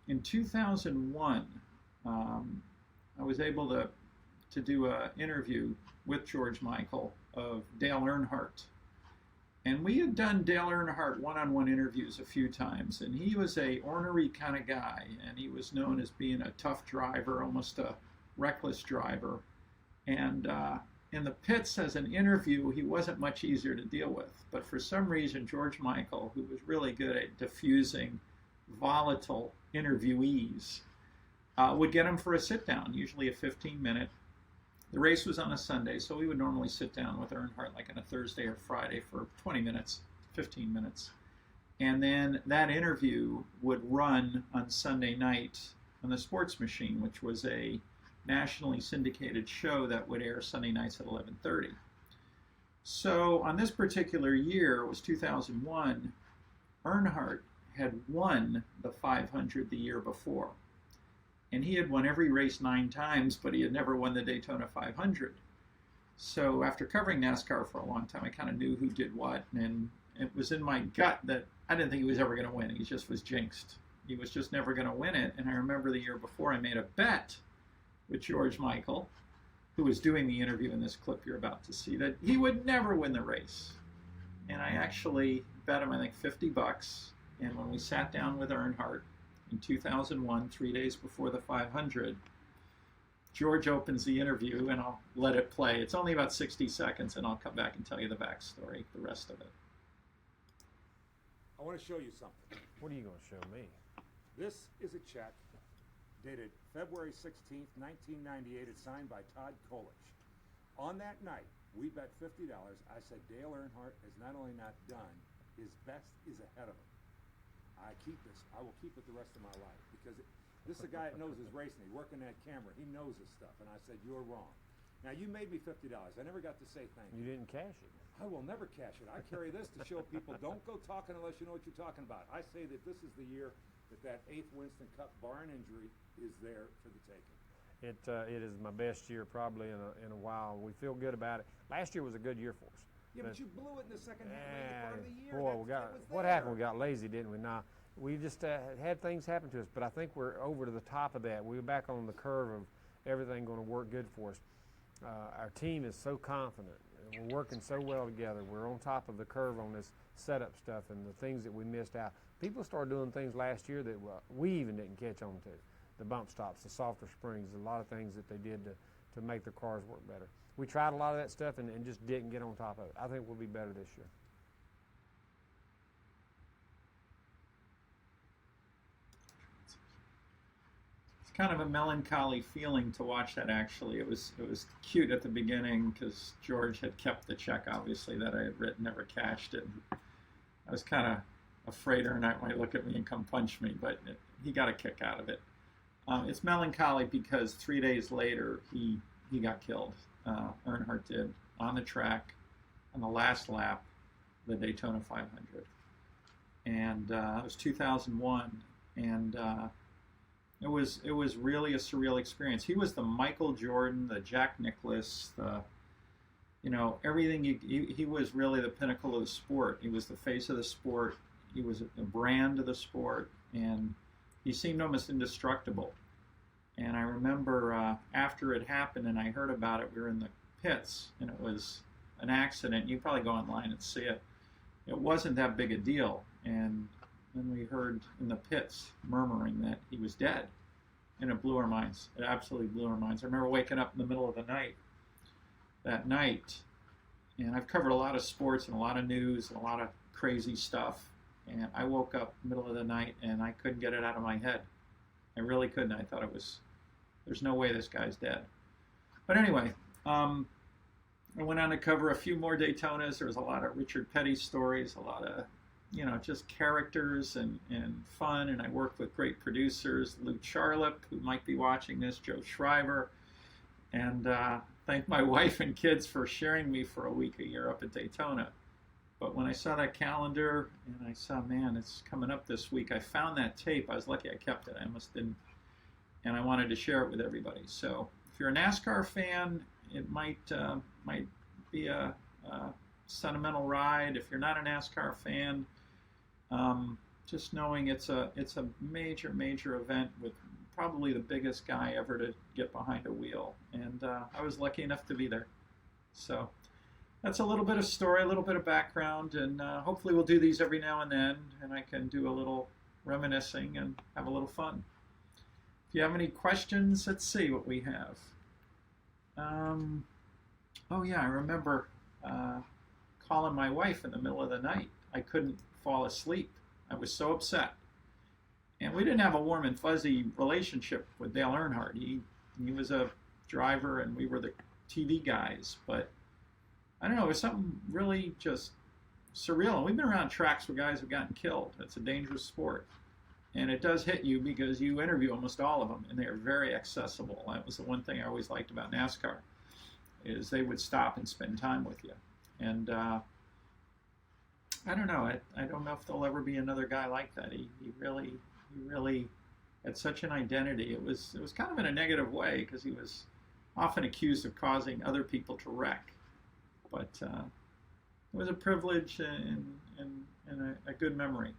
in 2001, I was able to do an interview with George Michael of Dale Earnhardt. And we had done Dale Earnhardt one-on-one interviews a few times, and he was a ornery kind of guy, and he was known as being a tough driver, almost a reckless driver. And in the pits as an interview, he wasn't much easier to deal with. But for some reason, George Michael, who was really good at diffusing volatile interviewees, would get him for a sit-down, usually a 15-minute. The race was on a Sunday, so we would normally sit down with Earnhardt like on a Thursday or Friday for 20 minutes, 15 minutes. And then that interview would run on Sunday night on the Sports Machine, which was a nationally syndicated show that would air Sunday nights at 11:30. So on this particular year, it was 2001, Earnhardt had won the 500 the year before. And he had won every race 9 times, but he had never won the Daytona 500. So after covering NASCAR for a long time, I kind of knew who did what, and it was in my gut that I didn't think he was ever going to win. He just was jinxed. He was just never going to win it. And I remember the year before I made a bet with George Michael, who was doing the interview in this clip you're about to see, that he would never win the race. And I actually bet him, I think, $50. And when we sat down with Earnhardt in 2001, 3 days before the 500, George opens the interview, and I'll let it play. It's only about 60 seconds, and I'll come back and tell you the backstory, the rest of it. I want to show you something. What are you going to show me? This is a check dated February 16th, 1998. It's signed by Todd Kolich. On that night, we bet $50. I said Dale Earnhardt is not only not done, his best is ahead of him. I keep this. I will keep it the rest of my life because this is a guy that knows his racing. He's working that camera. He knows his stuff. And I said, you're wrong. Now, you made me $50. I never got to say thank you. You didn't cash it. I will never cash it. I carry this to show people don't go talking unless you know what you're talking about. I say that this is the year that 8th Winston Cup, bar an injury, is there for the taking. It is my best year probably in a while. We feel good about it. Last year was a good year for us. Yeah, but you blew it in the second half of the year. Boy, what happened? We got lazy, didn't we? Nah, we just had things happen to us, but I think we're over to the top of that. We're back on the curve of everything going to work good for us. Our team is so confident. We're working so well together. We're on top of the curve on this setup stuff and the things that we missed out. People started doing things last year that we even didn't catch on to. The bump stops, the softer springs, a lot of things that they did to make their cars work better. We tried a lot of that stuff and just didn't get on top of it. I think we'll be better this year. It's kind of a melancholy feeling to watch that, actually. It was cute at the beginning because George had kept the check, obviously, that I had written, never cashed it. I was kind of afraid Earnhardt might look at me and come punch me, but he got a kick out of it. It's melancholy because 3 days later he got killed. Earnhardt did, on the track, on the last lap, the Daytona 500. And it was 2001, and it was really a surreal experience. He was the Michael Jordan, the Jack Nicklaus, everything. He was really the pinnacle of the sport. He was the face of the sport. He was the brand of the sport, and he seemed almost indestructible. And I remember after it happened and I heard about it, we were in the pits, and it was an accident. You can probably go online and see it. It wasn't that big a deal. And then we heard in the pits murmuring that he was dead. And it blew our minds. It absolutely blew our minds. I remember waking up in the middle of the night that night. And I've covered a lot of sports and a lot of news and a lot of crazy stuff. And I woke up in the middle of the night and I couldn't get it out of my head. I really couldn't. I thought there's no way this guy's dead. But anyway, I went on to cover a few more Daytonas. There was a lot of Richard Petty stories, a lot of, just characters and fun. And I worked with great producers, Lou Charlip, who might be watching this, Joe Shriver. And thank my wife and kids for sharing me for a week a year up at Daytona. But when I saw that calendar and I saw, man, it's coming up this week, I found that tape. I was lucky I kept it. I almost didn't. And I wanted to share it with everybody. So if you're a NASCAR fan, it might be a sentimental ride. If you're not a NASCAR fan, just knowing it's a major event with probably the biggest guy ever to get behind a wheel, and I was lucky enough to be there. So that's a little bit of story, a little bit of background, and hopefully we'll do these every now and then, and I can do a little reminiscing and have a little fun. If you have any questions, let's see what we have. Oh yeah, I remember calling my wife in the middle of the night. I couldn't fall asleep. I was so upset. And we didn't have a warm and fuzzy relationship with Dale Earnhardt. He was a driver and we were the TV guys. But I don't know, it was something really just surreal. And we've been around tracks where guys have gotten killed. It's a dangerous sport. And it does hit you because you interview almost all of them, and they're very accessible. That was the one thing I always liked about NASCAR, is they would stop and spend time with you. And I don't know. I don't know if there'll ever be another guy like that. He really had such an identity. It was kind of in a negative way because he was often accused of causing other people to wreck. But it was a privilege and a good memory.